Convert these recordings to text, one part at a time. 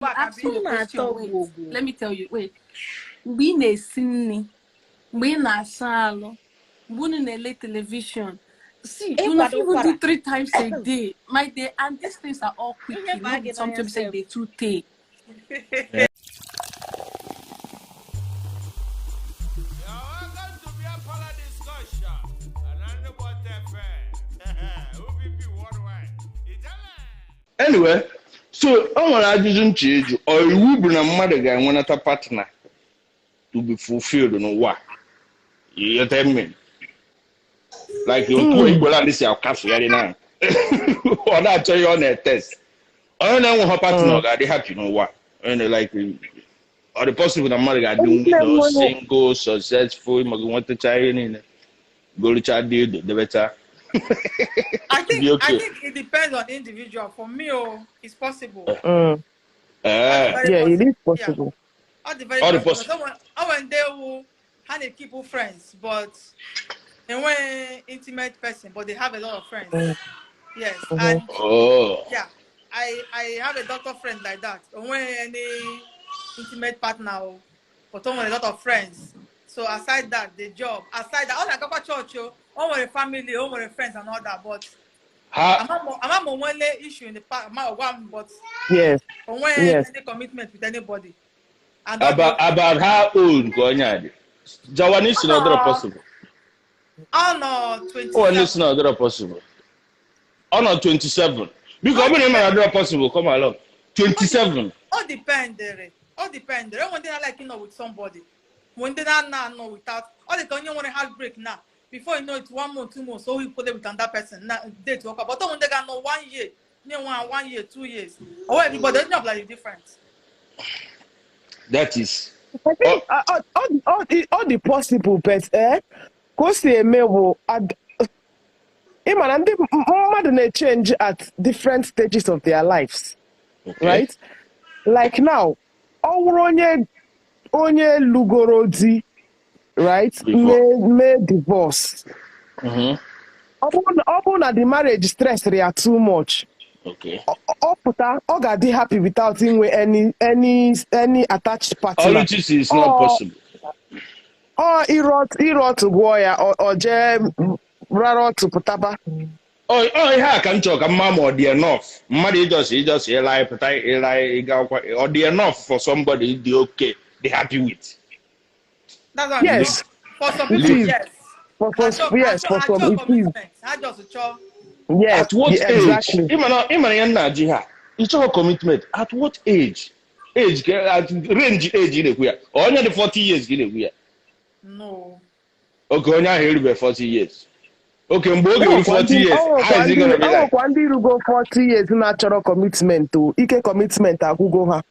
Let me tell you. Wait. We na sini. We na salo. We na television. See, you not even do 3 times a day. My day, and these things are all quick. You know, sometimes say they too take. Anyway, so I want to ajụjụ ncheju or iwu bụ na mmadụ ga-enwenata partner to be fulfilled no what you tell me like you two equal and this your cafe yari na or that tell you on a test or na one partner ga dey happy no what and like or the possible that mmadụ ga-adị single successful ma want to try any go to chat the better. I think it depends on the individual. For me, it's possible. Yeah, it is possible. Yeah. All the possible. When they will have a people friends, but and when intimate person, but they have a lot of friends. Yes. And yeah, I have a doctor friend like that. When any intimate partner, but with a lot of friends. So aside that, the job, aside that, all I got church, all my family, all my friends and all that, but I'm a one issue in the past, but yes, any commitment with anybody. About how old Gonyadi? Jawanis is not possible. Oh no, 27. Oh, it's not possible. Oh no, 27. Because when not possible, come along. 27. All depend, all depend. One day I like with somebody. When they are now without all the time you want to heartbreak now. Before you know it's 1 month, 2 months, so we put it with another person. Now date work. But when they got no 1 year, 1 year, 2 years. Oh, everybody not like different. That is all the possible pets, cause they may add and they change at different stages of their lives. Okay. Right? Like now, onye lugorodi, right? May divorce. Upon the marriage stress they are too much. Okay. They happy without him with any attached partner. All it is not possible. Or iro to goya or raro to putaba. Oh, yeah, can talk a mom or the enough. Money just like or the enough for somebody the okay, they happy with. That's what yes. For some people, yes. For some it is. I just cho. Yes. At what age? Exactly. It's all commitment. At what age? At range age in a only the 40 years in a No. Okay, now here be 40 years. Okay, Mbogi 40 years. How is it gonna be like? Kwandi go 40 years natural commitment to Ike commitment go ha.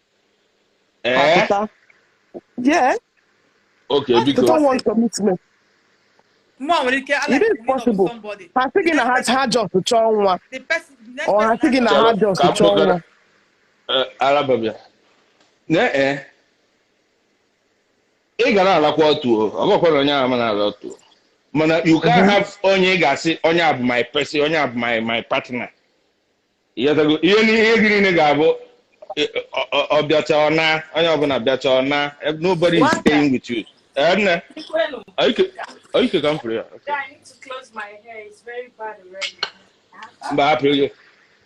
Yeah. Okay, because don't want commitment. It is possible. I think in a hard job to one. Or I think in a hard job to one. Alabama. Ne ị gara alakwa otu ọgọkwara onye ama na ala otu mana you can't have onye ga-asị onye abụ my person onye abụ my partner ihe gịnị ga-abụ ọbịacha ọna onye ọbụla bịacha ọna nobody is staying with you. I can come for you. Okay. I need to close my hair. It's very bad already. But happy.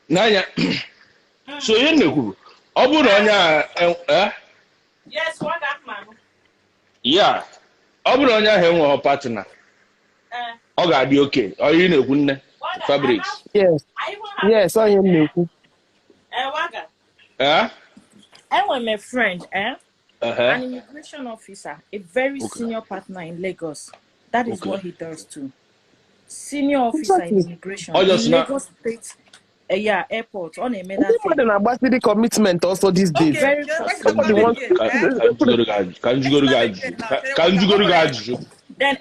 Nanya. So you know, yes, what that man? Yeah. Oburonya henwe partner. Oga be okay. Or you know kunne fabrics. Yes. Yes, I am new. Waga. I want my friend, an immigration officer, a very senior partner in Lagos. That is what he does too. Senior officer in immigration in Lagos State airport on a medal. The commitment also these days. Very Can you go to Gaju? Then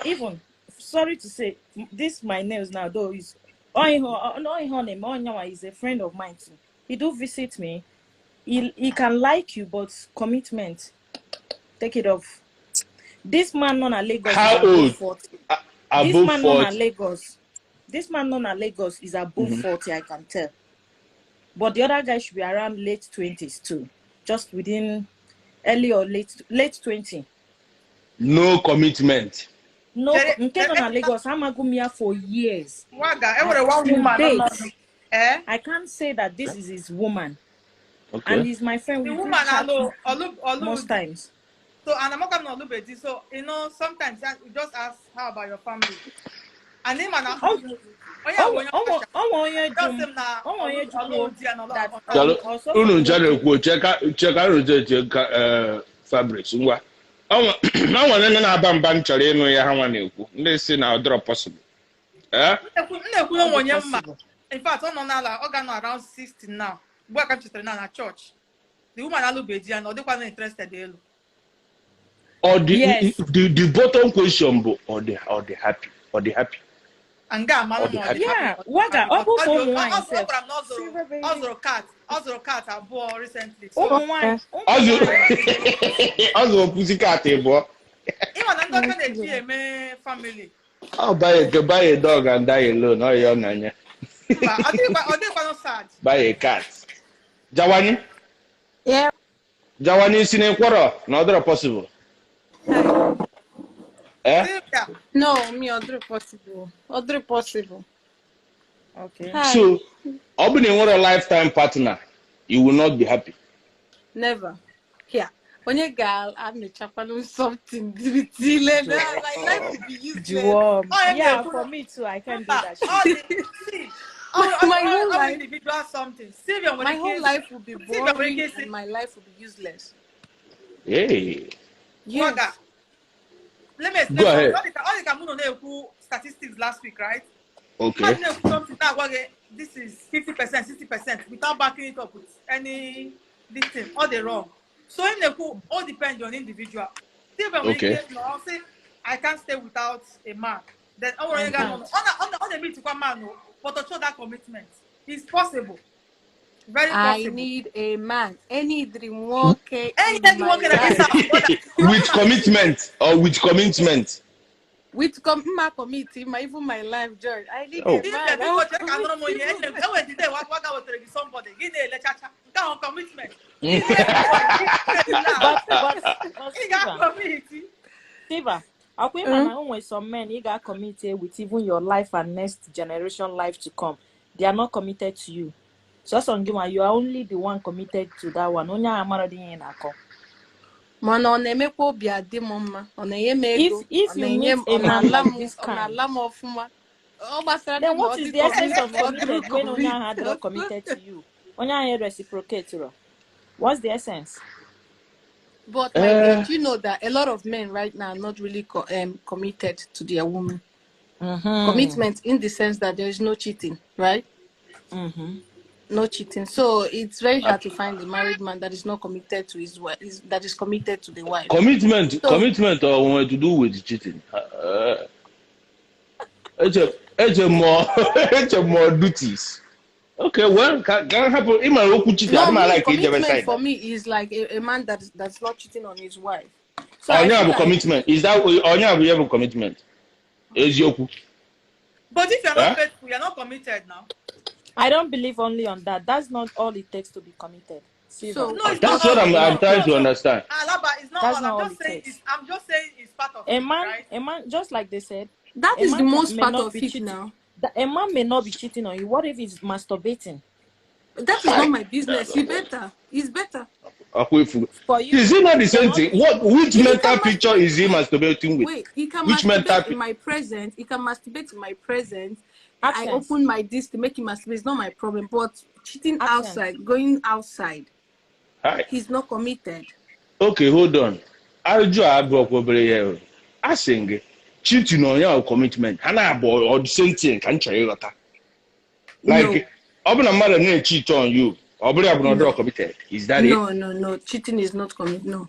even sorry to say this my nails now though is is a friend of mine too. He do visit me. He can like you, but commitment, take it off. This man non a Lagos. How old? This man non a Lagos. This man non a Lagos is above 40. I can tell. But the other guy should be around late 20s too. Just within early or late 20. No commitment. No, Nkeno Lagos, Amagumia for years. Waga, one woman. I can't say that this is his woman. Okay. And he's my friend. The woman most times. So, and I'm not going to look. So, sometimes we just ask, how about your family? And then, fabrics. I want to know about Banchari and Yahawan. They say now drop possible. In fact, I'm around 60 now. Work at church. The woman I look and or they wasn't interested. Or the bottom question, or they happy, or they happy. And yeah, Waga, also cat are born recently. Also pussycat, boy. Even I'm not going to family. I'll buy a dog and die alone. Oh, you're nanya. Buy a cat. Jawani? Yeah. Jawani is in a quarter. Not possible. Eh? No, me other possible. Other possible. Okay. Hi. So, opening what a lifetime partner, you will not be happy. Never. Yeah. When you girl, I'm the chaplain something. Like life will be useless. Yeah, for me too. I can't do that. My whole life, individual something. My whole life will be boring and my life will be useless. Hey. Yes. Let me explain. Go ahead. All the Cameroon statistics last week, right? Okay. This is 50%, 60% without backing it up with any this thing. All they wrong. So in the all depends on individual. Okay. I can't stay without a man. Then on the meet to man, but to show that commitment, it's possible. Very possible. I need a man. Any dream walker. With commitment or with commitment. With my committee, even my life, George. I need a man. Commitment. Steve, with some men, you got committed with even your life and next generation life to come. They are not committed to you. So you are only the one committed to that one. If you meet a man like this kind, then what is the essence of committed when Onya had not committed to you? Onya reciprocate. What's the essence? But do you know that a lot of men right now are not really committed to their woman? Commitment in the sense that there is no cheating, right? No cheating. So it's very hard to find a married man that is not committed to his wife, that is committed to the wife. Commitment or to do with cheating. It's a more duties. Okay, well, can happen. Commitment for me is like a man that's not cheating on his wife. So I have a commitment. Is that we have a commitment? Is yoku? But if you're not faithful, you're not committed now. I don't believe only on that. That's not all it takes to be committed. So no, that's what I'm trying to understand. It's not that's all. not I'm just saying it's part of a man. Right? A man, just like they said, that is the most part of it now. A man may not be cheating on you. What if he's masturbating? That is not my business. It's better. For you, is it not the same thing? Which mental picture is he masturbating with? Wait, he can masturbate in my presence. He can masturbate in my presence. I open my disc to make him masturbate. It's not my problem. But cheating outside, going outside, he's not committed. Okay, hold on. I sing cheating on your commitment. Or the same thing. Like, open a mother may cheat on you. Committed. Is that it? No. Cheating is not committed. No.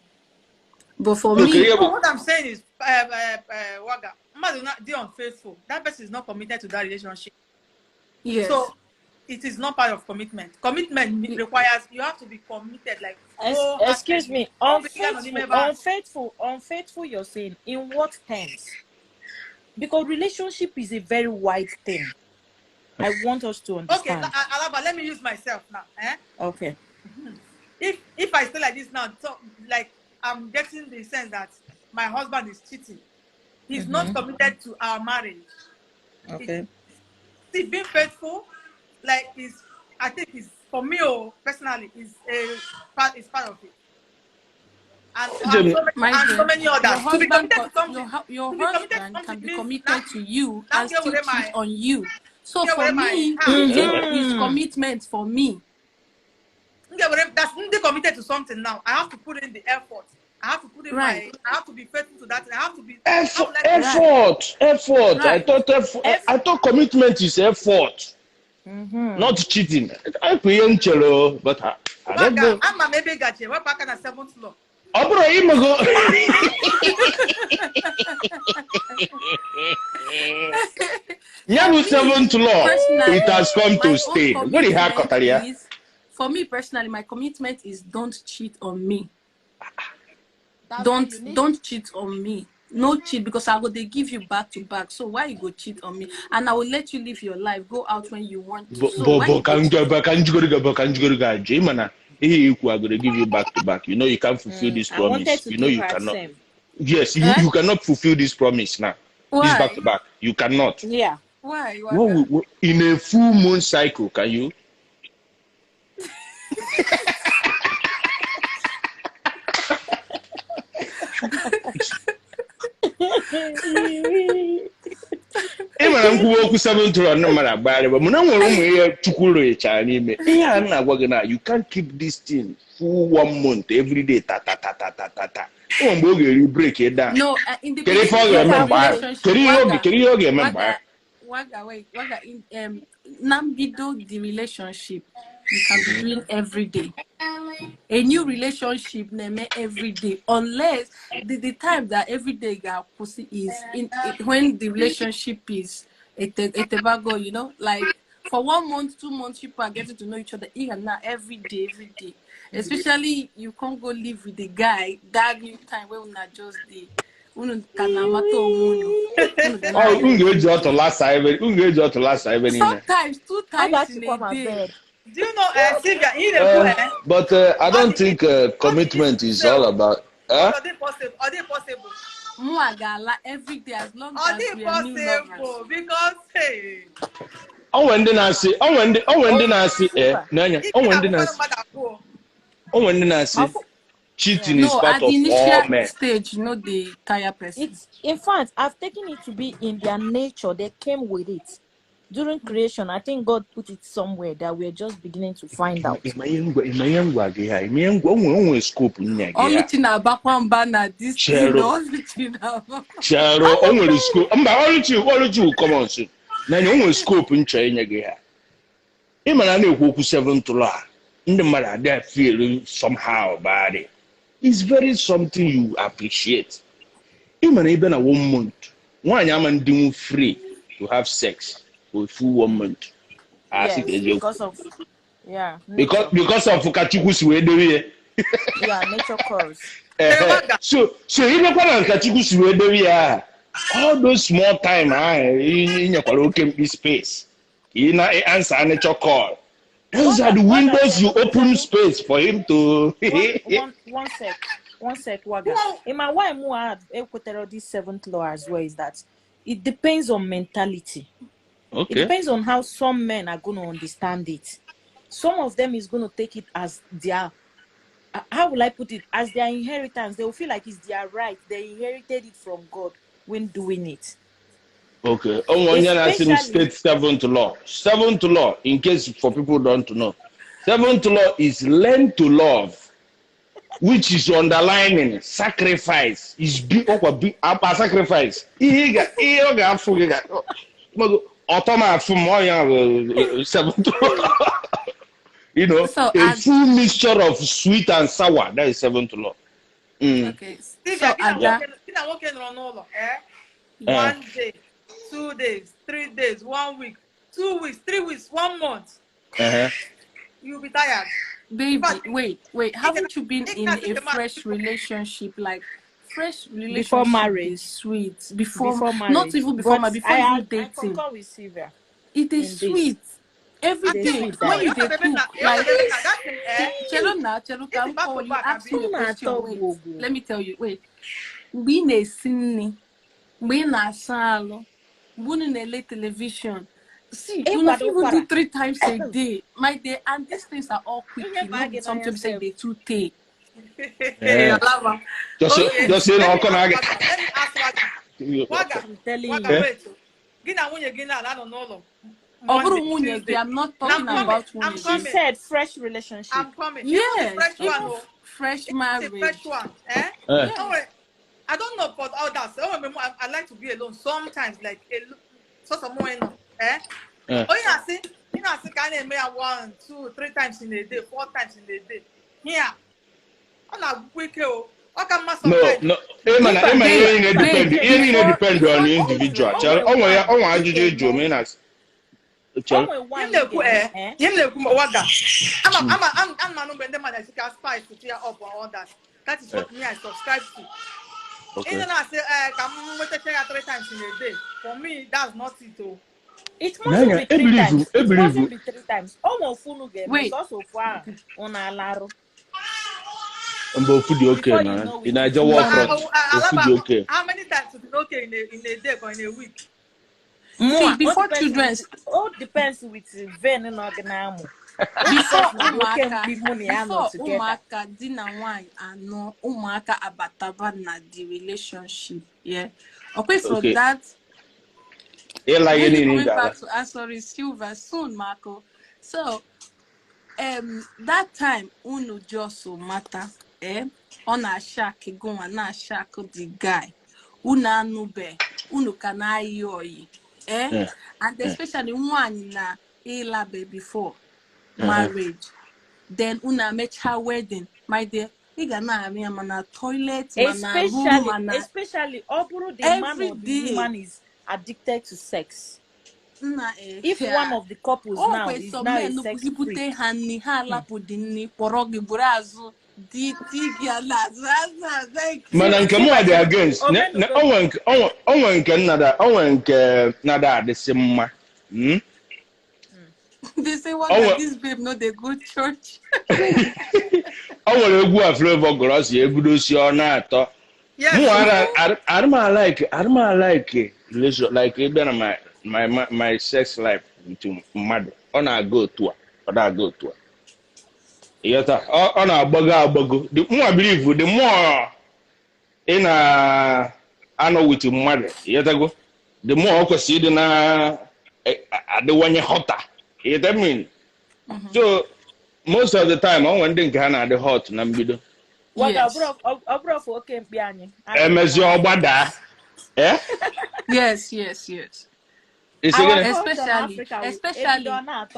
But for me, what I'm saying is, Waga, man not be unfaithful. That person is not committed to that relationship. Yes. So it is not part of commitment. Commitment requires you have to be committed. Like, excuse me, unfaithful. You're saying in what terms? Because relationship is a very wide thing. I want us to understand. Okay, Alaba, let me use myself now. Okay. If I stay like this now, so like I'm getting the sense that my husband is cheating. He's not committed to our marriage. Okay. See, being faithful, like I think is for me personally is part of it. And so many others. To be committed to something, your husband can be committed to you and still cheat on you. So for me, it's commitment for me. That's they committed to something now. I have to put in the effort. I have to put in I have to be faithful to that. I have to be effort. Right. I thought commitment is effort, not cheating. I pay but I don't know. I'm maybe got you. What back on the 7th law? Yeah, with 7th law, it has come to stay. Very hard, for me personally, my commitment is don't cheat on me. Don't cheat on me. No cheat, because I go they give you back to back. So why you go cheat on me? And I will let you live your life. Go out when you want to. So why I'm gonna give you back to back. You know you can't fulfill this promise. You know you cannot. Yes, you cannot fulfill this promise now. Why? This back to back. You cannot. Yeah. Why? In a full moon cycle, can you? I'm going 7th law no matter about it, but you can't keep this thing full 1 month every day. You break it down. No, in the relationship you can be doing every day. A new relationship every day, unless the time that every day got pussy is when the relationship is a tobacco, you know, like for 1 month, 2 months, people are getting to know each other every day. Especially you can't go live with the guy that new time where we not just the sometimes 2 times in a day. Do you know, Sylvia, but I don't think commitment is all about. Are they possible? Every day, as long as we are new lovers. Because hey. When did I see? Cheating is part of all men. At the initial stage, you know, the tire person. In fact, I've taken it to be in their nature. They came with it. During creation, I think God put it somewhere that we're just beginning to find out. Only thing about one banner, this Chero, only scope. Only come on, soon. Now you only scope in China. Imagine who 7th law. In the matter, they're feeling somehow about it. It's very something you appreciate. Even a 1 month, one man doing free to have sex for full 1 month. Yes, because of because of Kachikus we do here. Yeah, nature calls. So even when Kachikus we do here, all those small time in your karaoke space, in answer nature call. Those are the windows you open space for him to. One sec, Waga. In my why more this 7th law as well is that it depends on mentality. Okay. It depends on how some men are going to understand it. Some of them is going to take it as their, how will I put it, as their inheritance. They will feel like it's their right. They inherited it from God when doing it. Okay. Especially state 7th law. 7th law, in case for people don't know, 7th law is learn to love, which is underlining sacrifice. Is big sacrifice. You know, so a full mixture of sweet and sour. That is 7th law. Okay. So one day, 2 days, 3 days, 1 week, 2 weeks, 3 weeks, 1 month. You'll be tired. Baby, wait. Haven't you been in a fresh relationship? Like fresh relationship before marriage, is sweet. Before marriage. Not even before marriage. Before you dating. I concur with Sylvia. It is sweet. Every day when you dey cook, like Chelo, come call you ask me a question. Wait, let me tell you. Wait, we na sini, we na salo, we na television. See, you not even do 3 times a day. My day, and these things are all quick. Sometimes say they too take. Just say no, come again. I'm not talking about women. She said fresh relationship. I'm coming. Yes, fresh marriage. Fresh one. I don't know about all that. So I like to be alone sometimes, like so someone. Oh, you know, can I make 1, 2, 3 times in a day, 4 times in a day. Here, on a week, no. Emma, it depends on the individual. That is what me I subscribe to. Okay. Even I say, come 3 times in a day. For me, that's not it. It must be 3 times. It mustn't be 3 times. Wait. Also far on Alaro. Okay, man. In a job, okay. How many times is it okay in a day or in a week? See, before children, all depends with vein and organamo. Before umaka dina wine and no umaka abataba na the relationship. Yeah. Okay, from that. Going back to sorry, Silver soon, Marco. So that time uno just so matter. On a shack go and a shack the guy. Una nube, uno kana yoyi. And especially one na elabe before marriage. Then una make her wedding. My dear, you gonna mana toilet, especially oburu the man or the woman is addicted to sex. If one of the couples now is now a sex freak. Man, come on, they against. Nada the same. They say what this babe no they go church. I want to go a flavor gross, you good see or not. I don't like it. My sex life into mad. On I go to her. Or I go to her. Yes, on our bugger. The more I believe, the more in I know with your mother. Yes, I go. The more I can see the one you hotter. You know what I mean? So most of the time, I want to get the hot nambido. What abroad okay, Biani? Yes. Especially marriage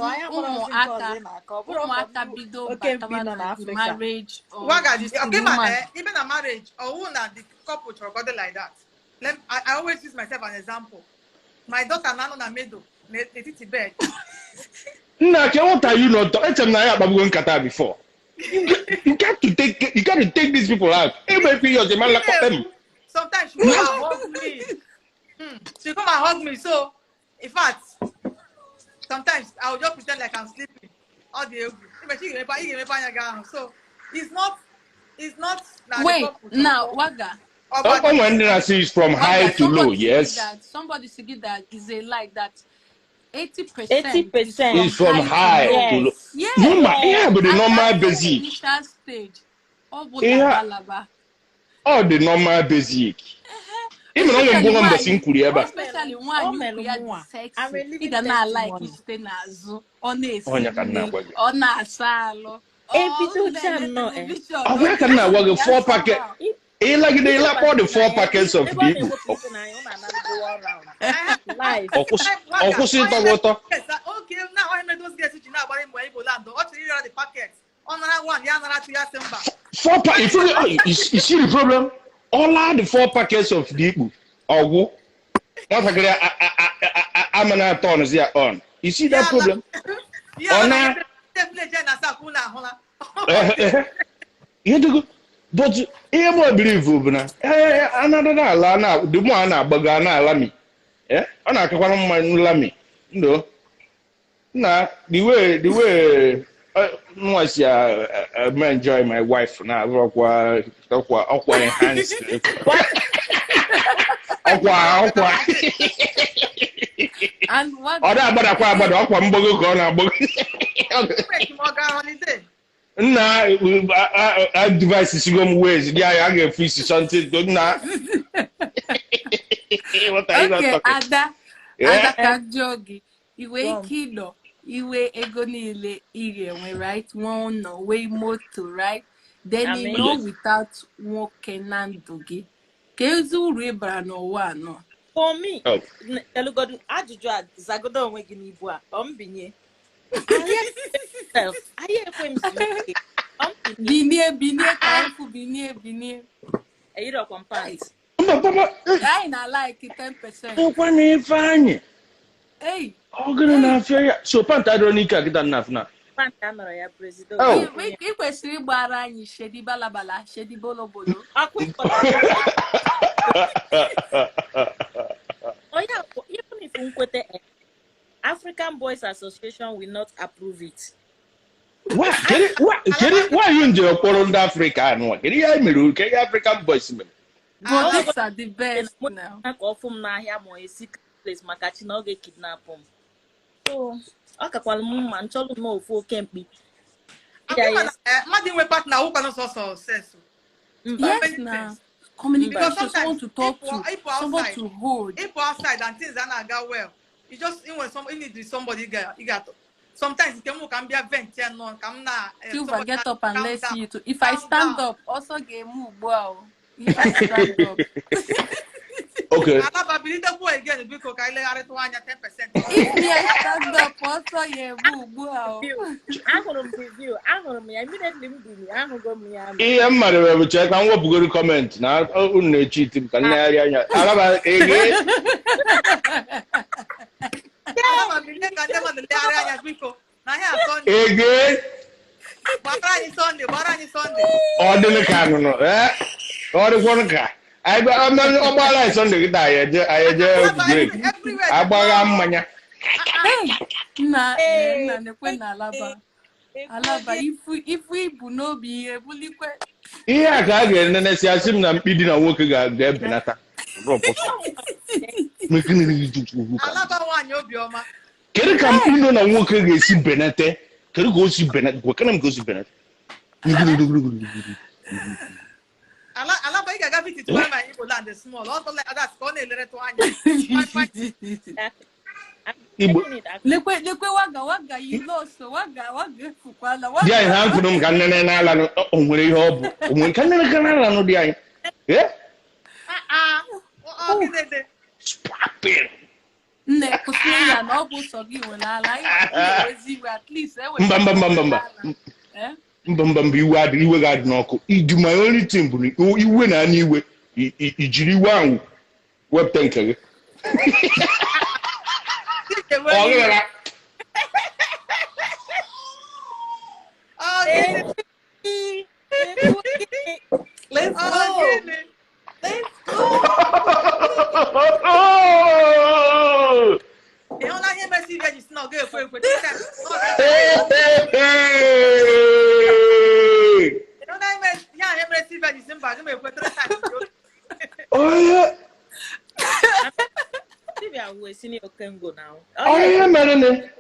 or even a marriage or one that the couple to like that. I always use myself as an example. My daughter Nano Medo, bed. What are you not? It's a Naya Babu Kata before. You got to take these people out. Sometimes she come and hug me. She come and hug me. So, in fact, sometimes I will just pretend like I'm sleeping. All the so it's not. Wait, now Waga. When I see is from high to low, yes. Somebody say that is a like that. 80% is from high to low. Yeah, but the normal basic. Initial stage. All the normal basic. Even when you especially when you are sex, you gonna like you stay nazo on a salo. I can work 4 packet. Like they lap all the 4 packets of people. Okay, now I made those guys which now about Land. What do you the packets? On another one, Yana 4 packets. You see the problem? All are the 4 packets of people. Or what I'm an aton is there on. You see that problem? But I believe another the one bugana lami. On a lami. No, Nah, the way once I'm enjoy my wife now. Aqua enhanced. Aqua. And what? Oh, that but aqua mbogo gonna nah, I devices you go ways. Yeah, I get fish something. Don't nah. What are you Okay, talking? Ada ka jogi. Iwe kilo. Iwe ego niile iri enwe, right? One no way moto, right? Then you know without nwoke na ndụ gị. Ka ezi uru ịbara n'ụwa anọ. For me, elugodu ajụjụ a zagodo onwe gị n'ibu a, mbinye. Aye ekwe m si. Binie ka ifu binie. Eyiro compound. I na like 10%. Okwa na ife anyị. Hey. Ogene na afia ya. So panta adronika kita nafna. Panta nọrọ ya president. I kwesịrị ịgbara anyị shedi balabala, shedi bolobolo. Even if Unkwete African Boys Association will not approve it. Why you in the Poland Africa? No, can you me? Can you African boys me? But these are the best now. Ofum na ahia mo a secret place makachi na oge kidnap him. So, akakwala m ma ncholu no ofu kempi. Yes. Madin we partner who can also success. Yes, now. Communication, someone to talk to, someone to hold. If outside and things are not go well, you just you need somebody you got. Sometimes it can be a vent and no come now. Silver get up and let's see you too. If I stand up, also get move well. If I stand up. Okay. I believe the boy again because I let it 10%. If me I stand up, also yeah move well. I'm gonna review. I'm gonna me immediately me. I'm gonna go me. I'm mad we check and we go comment. Now un cheat kan na area. Alaba again. I believe that them the area because na here Sunday. Again. Barani Sunday. Ordinary can no Order one car. I'm not Sunday. I break. Manya. Na alaba if we no be able to. Yeah, I get and I see I'm feeding a worker there benata. Alaba one you be oma. Can you come in on a worker get benete? Can you go see Bennett? What can I go see Bennett? Alaba you got it to my people land small. Also like that's gonna let Lekwe waga you lost waga fukwala waga. Yeah, I have to know can na onwere ihe obu. Onwere kan na no di anyị. Eh? Spapping. Nne kusie ya na obu so gi we na ala iwe at least Mba iwe ga dị n'ọkụ. Iju my only thing bụ iwe na anya iwe ijiri iwe ahụ wepụta nke gị. Let's go. You don't like him as if it's not good for you. Oh yeah. We're seeing Okengo now. Oh yeah, man.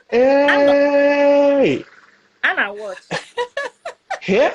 Hey. And I watch. Hey.